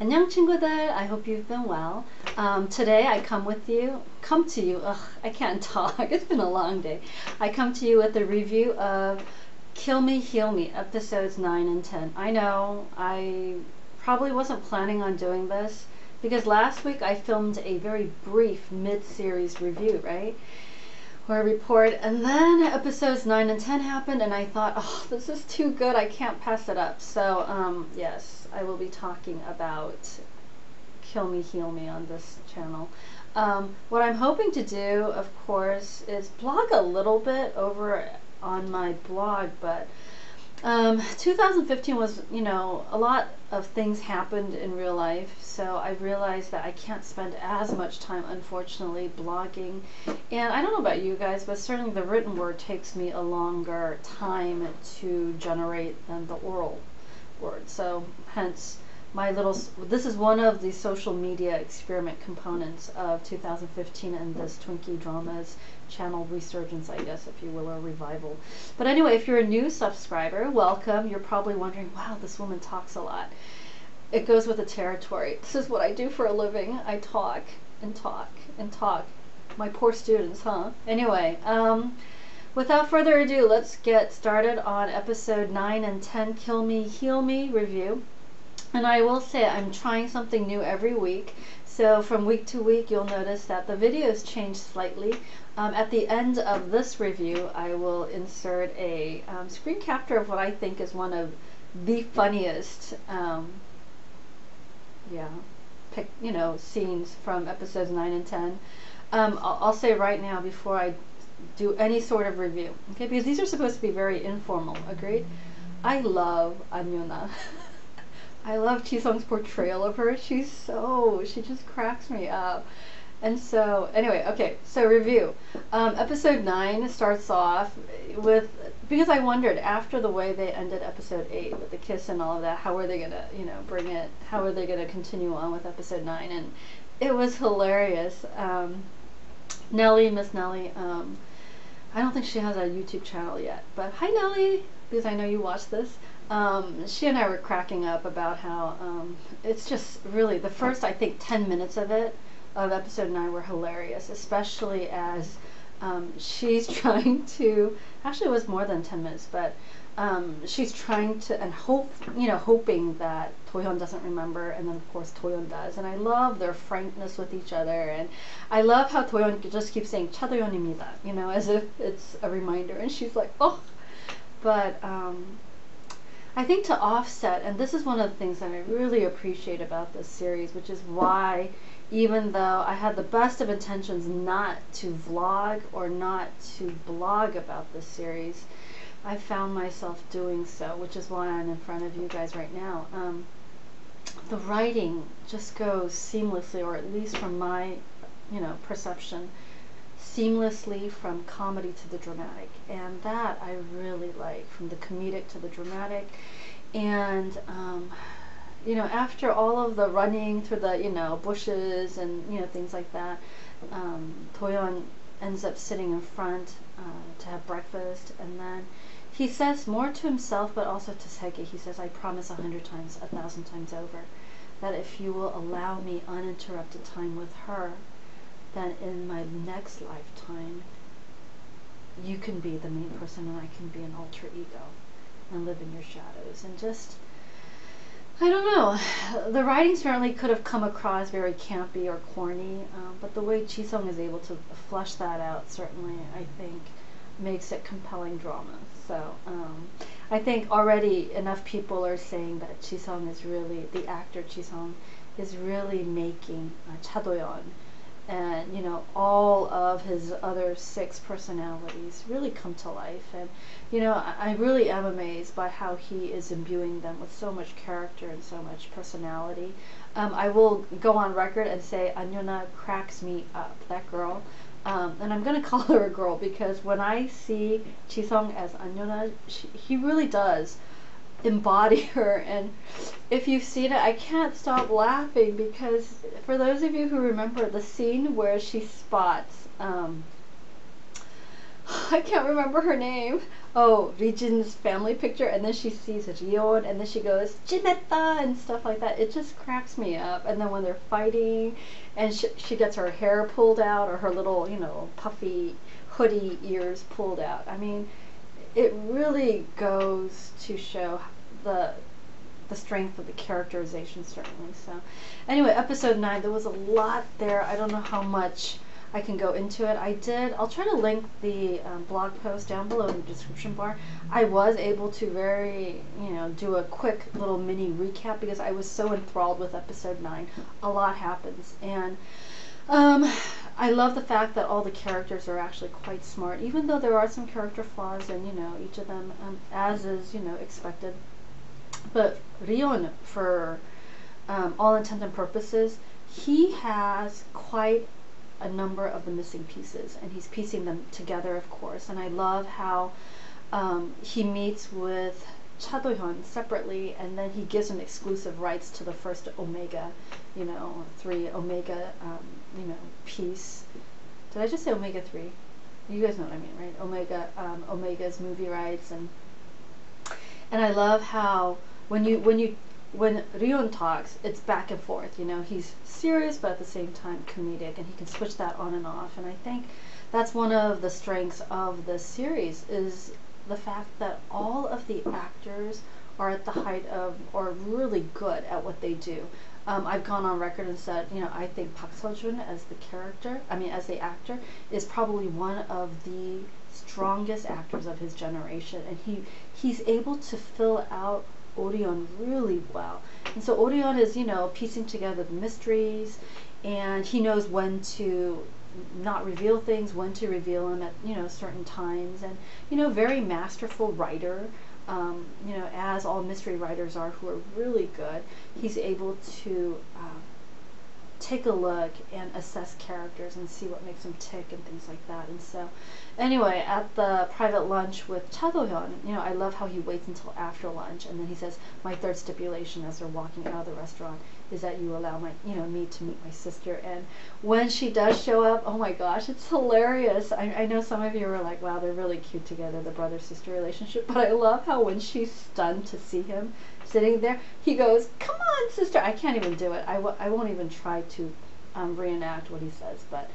안녕 친구들. I hope you've been well. Today I come to you. Ugh, I can't talk. It's been a long day. I come to you with a review of Kill Me, Heal Me, episodes 9 and 10. I know I probably wasn't planning on doing this because last week I filmed a very brief mid-series review, right? Or a report, and then episodes 9 and 10 happened, and I thought, oh, this is too good, I can't pass it up. So, yes, I will be talking about Kill Me, Heal Me on this channel. What I'm hoping to do, of course, is blog a little bit over on my blog, but 2015 was, a lot of things happened in real life, so I realized that I can't spend as much time, unfortunately, blogging. And I don't know about you guys, but certainly the written word takes me a longer time to generate than the oral word. So hence this is one of the social media experiment components of 2015 and this Twinkie Dramas channel resurgence, I guess, if you will, or revival. But anyway, if you're a new subscriber, welcome. You're probably wondering, wow, this woman talks a lot. It goes with the territory. This is what I do for a living. I talk and talk and talk. My poor students, huh? Anyway, without further ado, let's get started on episode 9 and 10, Kill Me, Heal Me review. And I will say I'm trying something new every week. So from week to week, you'll notice that the videos change slightly. At the end of this review, I will insert a screen capture of what I think is one of the funniest, scenes from episodes 9 and 10. I'll say right now before I do any sort of review, okay? Because these are supposed to be very informal. Agreed? I love Anyona. I love Chisung's portrayal of her. She just cracks me up. And so, anyway, okay, so review. Episode 9 starts off with, because I wondered, after the way they ended episode 8 with the kiss and all of that, how are they going to, bring it, how are they going to continue on with episode 9? And it was hilarious. Nellie, Miss Nellie, I don't think she has a YouTube channel yet, but hi Nellie, because I know you watch this. She and I were cracking up about how it's just really the first, I think, 10 minutes of episode 9 were hilarious, especially as she's trying to, actually it was more than 10 minutes, but she's trying to, and hoping that Toyeon doesn't remember, and then of course Toyeon does. And I love their frankness with each other, and I love how Toyeon just keeps saying 차도연입니다, as if it's a reminder, and she's like, oh. But I think to offset, and this is one of the things that I really appreciate about this series, which is why, even though I had the best of intentions not to vlog or not to blog about this series, I found myself doing so, which is why I'm in front of you guys right now. The writing just goes seamlessly, or at least from my, perception, seamlessly from comedy to the dramatic, and that I really like, from the comedic to the dramatic. And after all of the running through the bushes and things like that, Toyeon ends up sitting in front to have breakfast, and then he says more to himself but also to Sege. He says, I promise 100 times, 1,000 times over, that if you will allow me uninterrupted time with her, then in my next lifetime, you can be the main person and I can be an alter ego and live in your shadows. And just, I don't know, the writing certainly could have come across very campy or corny, but the way Chisung is able to flesh that out certainly, I think, makes it compelling drama. So I think already enough people are saying that Chisung is really, the actor Chisung is really making Chadoyeon and all of his other 6 personalities really come to life. And I really am amazed by how he is imbuing them with so much character and so much personality. I will go on record and say Anyona cracks me up, that girl. And I'm going to call her a girl because when I see Chisung as Anyona, he really does embody her. And if you've seen it, I can't stop laughing because for those of you who remember the scene where she spots I can't remember her name, oh, Rijin's family picture, and then she sees Rion, and then she goes, Jinetta, and stuff like that. It just cracks me up. And then when they're fighting, and she gets her hair pulled out, or her little, puffy hoodie ears pulled out. I mean, it really goes to show the the strength of the characterization, certainly. So anyway, episode 9, there was a lot there. I don't know how much I can go into it. I'll try to link the blog post down below in the description bar. I was able to do a quick little mini recap because I was so enthralled with episode 9. A lot happens, and I love the fact that all the characters are actually quite smart, even though there are some character flaws in, each of them, as is, expected. But Rion, for all intents and purposes, he has quite a number of the missing pieces, and he's piecing them together, of course. And I love how he meets with Cha Do-hyun separately, and then he gives him exclusive rights to the first Omega, 3 Omega, piece. Did I just say Omega 3? You guys know what I mean, right? Omega's movie rights, and I love how when Rion talks, it's back and forth. He's serious, but at the same time comedic, and he can switch that on and off. And I think that's one of the strengths of this series, is the fact that all of the actors are at the height of, or really good at what they do. I've gone on record and said, I think Park Seo-joon as the actor, is probably one of the strongest actors of his generation, and he's able to fill out Orion really well. And so Orion is, piecing together the mysteries, and he knows when to not reveal things, when to reveal them at, certain times, and, very masterful writer. As all mystery writers are, who are really good, he's able to take a look and assess characters and see what makes them tick and things like that. And so anyway, at the private lunch with Cha Do-hyun, I love how he waits until after lunch, and then he says, my third stipulation as they're walking out of the restaurant is that you allow me to meet my sister. And when she does show up, oh my gosh, it's hilarious. I know some of you are like, wow, they're really cute together, the brother-sister relationship, but I love how when she's stunned to see him sitting there, he goes, come on, sister. I can't even do it. I won't even try to reenact what he says, but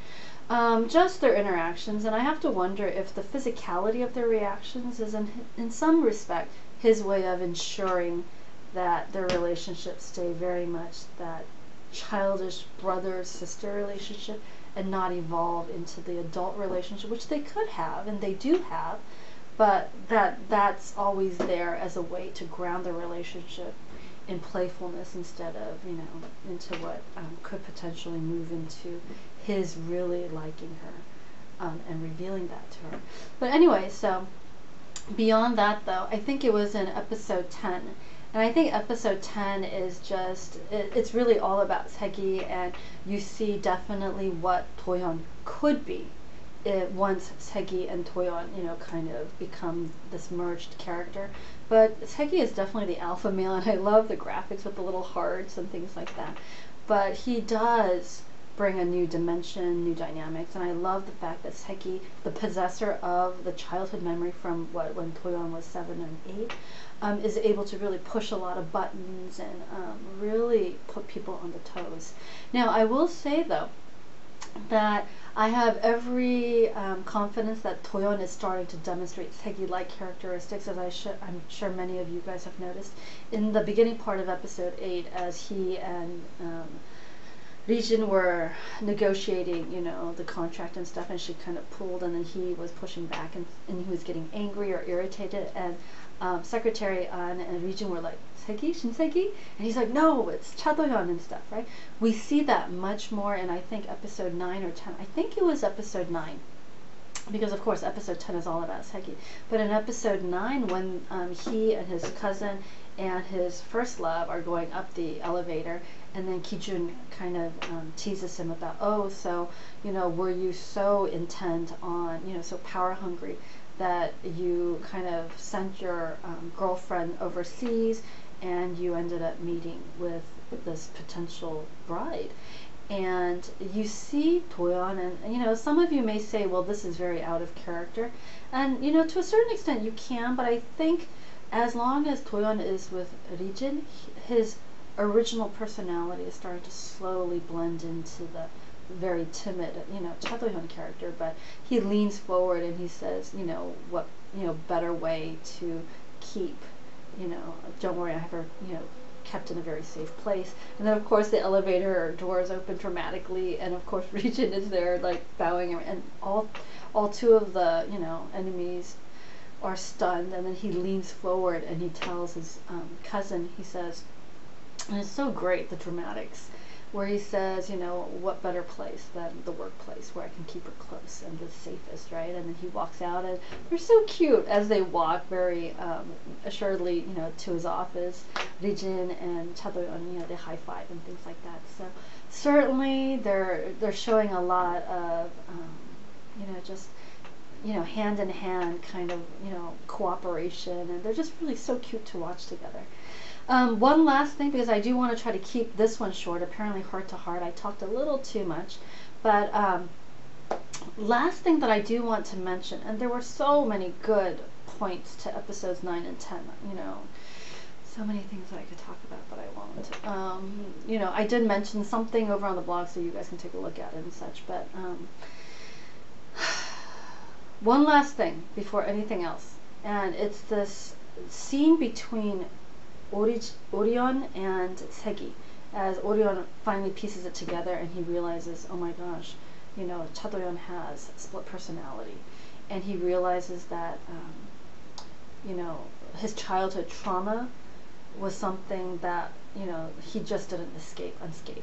just their interactions. And I have to wonder if the physicality of their reactions is in some respect his way of ensuring that their relationships stay very much that childish brother-sister relationship and not evolve into the adult relationship, which they could have, and they do have, but that's always there as a way to ground the relationship in playfulness instead of, into what could potentially move into his really liking her and revealing that to her. But anyway, so beyond that, though, I think it was in episode 10. And I think episode 10 is just, it's really all about Segi, and you see definitely what Do-hyun could be once Segi and Do-hyun, kind of become this merged character. But Segi is definitely the alpha male, and I love the graphics with the little hearts and things like that. But he does bring a new dimension, new dynamics, and I love the fact that Segi, the possessor of the childhood memory from when Do-hyun was 7 and 8, is able to really push a lot of buttons and really put people on the toes. Now, I will say, though, that I have every confidence that Do-hyun is starting to demonstrate Segi-like characteristics, as I'm sure many of you guys have noticed. In the beginning part of episode 8, as he and Rijin were negotiating, the contract and stuff, and she kind of pulled, and then he was pushing back, and he was getting angry or irritated, and Secretary An and Rijin were like, Segi, Shinsegi? And he's like, no, it's Cha Do-hyun and stuff, right? We see that much more in, I think, episode 9 or 10. I think it was episode 9, because of course episode 10 is all about Segi. But in episode 9, when he and his cousin and his first love are going up the elevator, and then Ki-jun kind of teases him about, oh, so, were you so intent on, so power hungry that you kind of sent your girlfriend overseas and you ended up meeting with this potential bride? And you see Toyon, and you know, some of you may say, well, this is very out of character, and you know, to a certain extent you can, but I think as long as Toyon is with Rijin, his original personality is starting to slowly blend into the very timid, you know, Cha Do-hyun character. But he leans forward and he says, you know, what, you know, better way to keep, you know, don't worry, I have her, you know, kept in a very safe place. And then of course the elevator doors open dramatically, and of course Regent is there like bowing, and all two of the, you know, enemies are stunned. And then he leans forward and he tells his cousin, he says, and it's so great, the dramatics, where he says, you know, what better place than the workplace where I can keep her close and the safest, right? And then he walks out, and they're so cute as they walk very assuredly, you know, to his office. Rijin and Cha Do-hyun, you know, they high five and things like that. So certainly they're showing a lot of, you know, just, you know, hand in hand kind of, you know, cooperation, and they're just really so cute to watch together. One last thing, because I do want to try to keep this one short. Apparently, heart to heart, I talked a little too much. But last thing that I do want to mention, and there were so many good points to episodes 9 and 10, you know, so many things that I could talk about, but I won't. You know, I did mention something over on the blog, so you guys can take a look at it and such. But one last thing before anything else, and it's this scene between Orion and Segi, as Orion finally pieces it together and he realizes, oh my gosh, you know, Cha Do-hyun has split personality, and he realizes that, you know, his childhood trauma was something that, you know, he just didn't escape unscathed,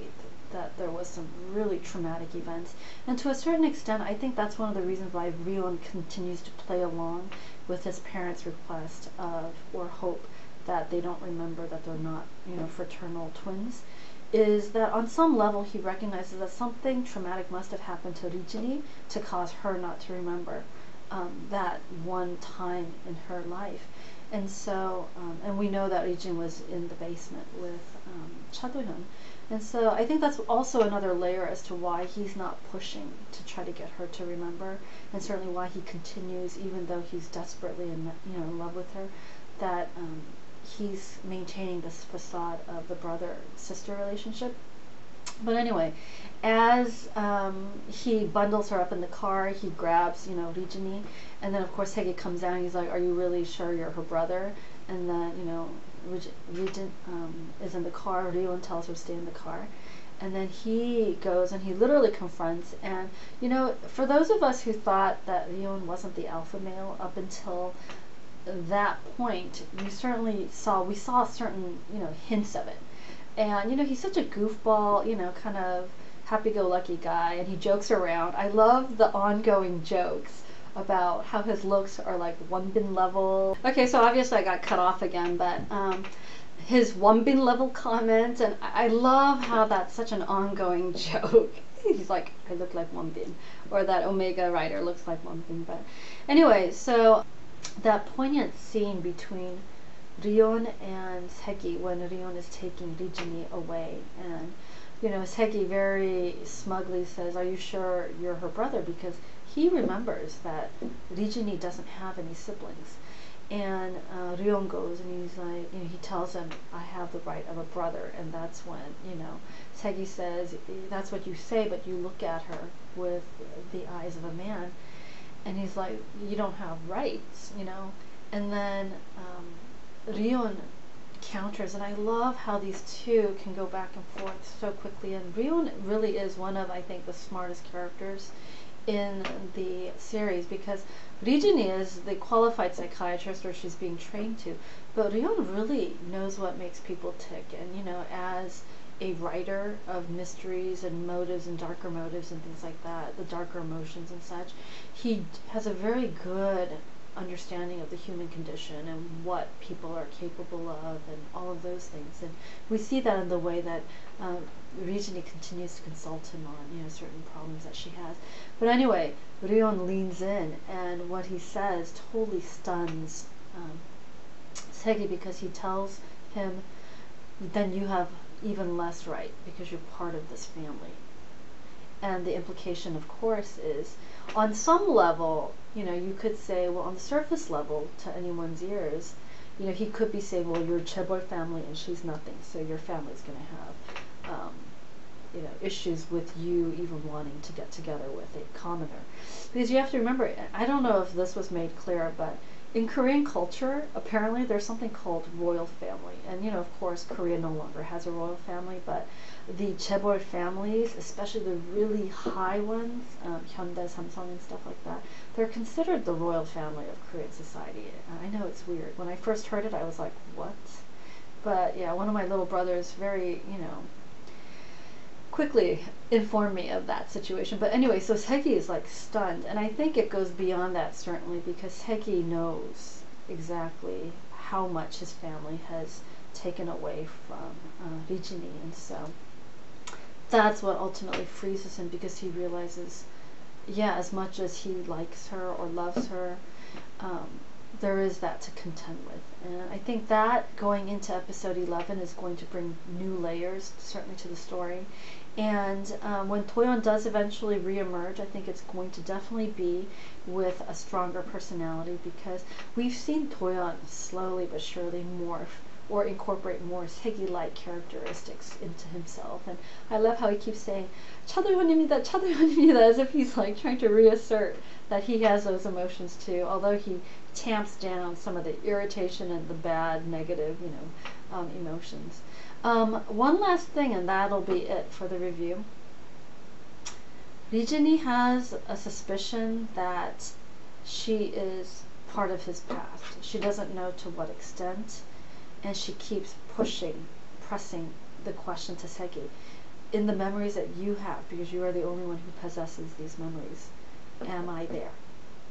that there was some really traumatic events. And to a certain extent, I think that's one of the reasons why Rion continues to play along with his parents' request of, or hope, that they don't remember that they're not, you know, fraternal twins, is that on some level he recognizes that something traumatic must have happened to Rijini to cause her not to remember that one time in her life. And so, and we know that Rijin was in the basement with Cha Do-hyun. And so I think that's also another layer as to why he's not pushing to try to get her to remember, and certainly why he continues, even though he's desperately in, you know, in love with her, that he's maintaining this facade of the brother-sister relationship. But anyway, as he bundles her up in the car, he grabs, you know, Rijini, and then of course Hege comes down and he's like, are you really sure you're her brother? And then, you know, Rijin is in the car, Rion tells her to stay in the car. And then he goes and he literally confronts, and, you know, for those of us who thought that Rion wasn't the alpha male up until that point, we saw certain, you know, hints of it. And, you know, he's such a goofball, you know, kind of happy-go-lucky guy, and he jokes around. I love the ongoing jokes about how his looks are like Wonbin level. Okay, so obviously I got cut off again, but his Wonbin level comment, and I love how that's such an ongoing joke. He's like, I look like Wonbin, or that Omega Rider looks like Wonbin. But anyway, so that poignant scene between Rion and Segi when Rion is taking Rijini away, and, you know, Segi very smugly says, are you sure you're her brother? Because he remembers that Rijini doesn't have any siblings. And Rion goes and he's like, you know, he tells him, I have the right of a brother. And that's when, you know, Segi says, that's what you say, but you look at her with the eyes of a man. And he's like, you don't have rights, you know. And then Rion counters, and I love how these two can go back and forth so quickly. And Rion really is one of, I think, the smartest characters in the series, because Rijini is the qualified psychiatrist, or she's being trained to, but Rion really knows what makes people tick. And, you know, as a writer of mysteries and motives and darker motives and things like that, the darker emotions and such, he has a very good understanding of the human condition and what people are capable of and all of those things. And we see that in the way that Rijini continues to consult him on, you know, certain problems that she has. But anyway, Rion leans in, and what he says totally stuns Segi, because he tells him, then you have even less right because you're part of this family. And the implication, of course, is on some level, you could say, well, on the surface level, to anyone's ears, he could be saying, well, you're a Chaebol family and she's nothing, so your family's going to have, issues with you even wanting to get together with a commoner. Because you have to remember, I don't know if this was made clear, but in Korean culture, apparently there's something called royal family. And, of course, Korea no longer has a royal family, but the Chaebol families, especially the really high ones, Hyundai, Samsung, and stuff like that, they're considered the royal family of Korean society. I know it's weird. When I first heard it, I was like, what? But yeah, one of my little brothers very, quickly informed me of that situation. But anyway, so Segi is like stunned, and I think it goes beyond that certainly, because Segi knows exactly how much his family has taken away from Lee Jin-hee, and so that's what ultimately freezes him, because he realizes, yeah, as much as he likes her or loves her, there is that to contend with. And I think that going into episode 11 is going to bring new layers, certainly, to the story. And when Toyeon does eventually reemerge, I think it's going to definitely be with a stronger personality, because we've seen Toyeon slowly but surely morph or incorporate more Segi-like characteristics into himself. And I love how he keeps saying, 차도현입니다, 차도현입니다, as if he's like trying to reassert that he has those emotions too, although he tamps down some of the irritation and the bad, negative, emotions. One last thing, and that'll be it for the review. Lee Jin-hee has a suspicion that she is part of his past. She doesn't know to what extent, and she keeps pressing the question to Segi. In the memories that you have, because you are the only one who possesses these memories, am I there?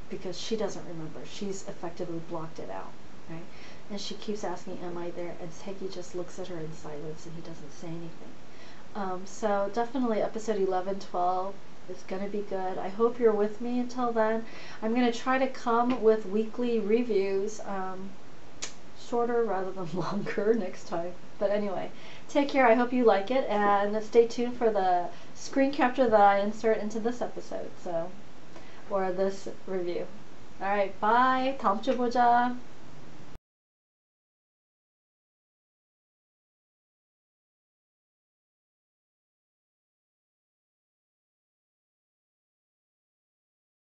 Because she doesn't remember. She's effectively blocked it out, right? And she keeps asking, am I there? And Segi just looks at her in silence, and he doesn't say anything. So definitely episode 11, 12 is going to be good. I hope you're with me until then. I'm going to try to come with weekly reviews, shorter rather than longer next time. But anyway, take care. I hope you like it, and stay tuned for the screen capture that I insert into this episode, or this review. Alright, bye. 다음 주 보자.